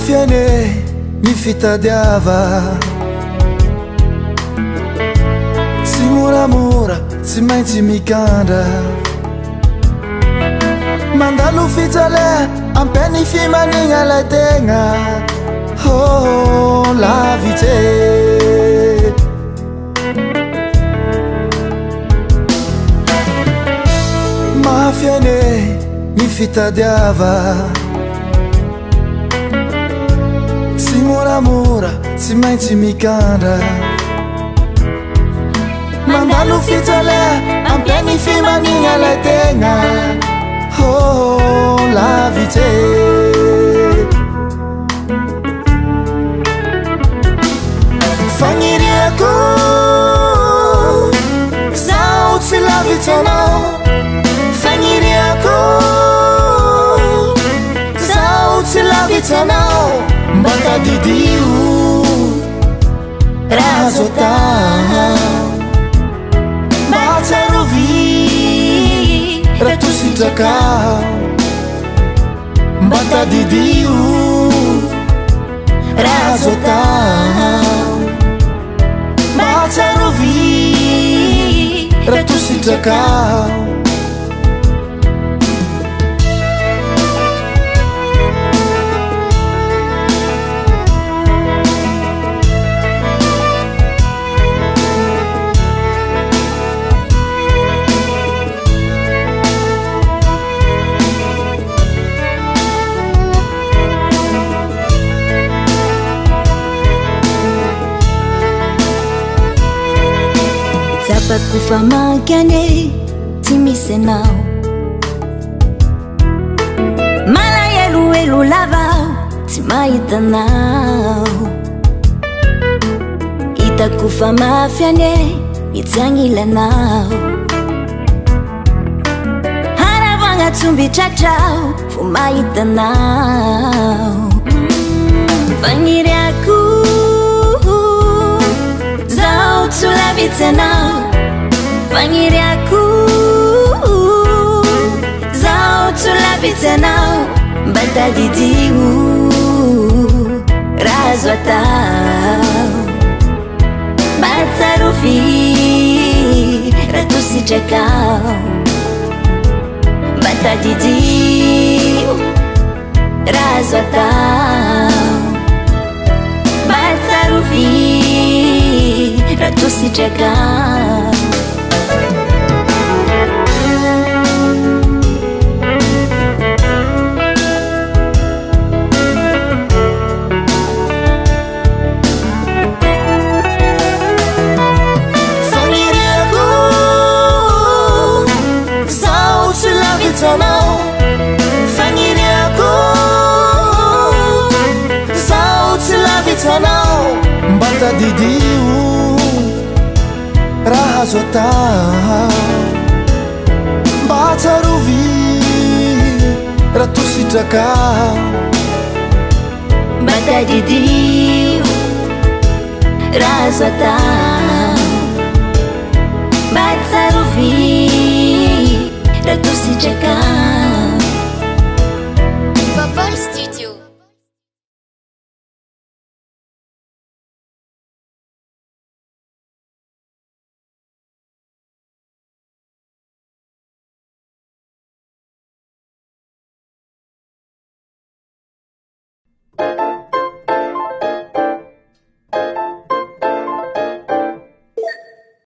Mafiane mifitadiava, tsy moramora tsy maintsy mikandra, mandalo fitsalea ampeny fimanigna lay tegna. Oh lavitse mafiane mifitadiava, tsy moramora tsy maintsy mikandra, mandalo fitsalea ampeny fimanigna lay tegna. Oh lavitse fagniriako zaho tsy lavitsanao, fagniriako zaho tsy lavitsanao, mba tadidio raha zao tao, mba tsarovy raha tositrakao, mba tadidio raha zao tao, mba tsarovy raha tositrakao. Zapakufa makane tsy misy anao, malaheloelo lava tsy mahita anao, hitako fa mafiane itsy agnilanao, haravagna tsomby tratrao vo mahita anao, fagniriako zaho tsy lavitsanao, fagniriako zaho tsy lavitsanao, mba tadidio raha azo atao, mba tsarovy raha tositrakao, mba tadidio raha azo atao, mba tsarovy raha tositrakao. Fagniriako zaho tsy lavitsanao, mba tadidio raha azo atao, mba tsarovy raha tositrakao, mba tadidio raha azo atao.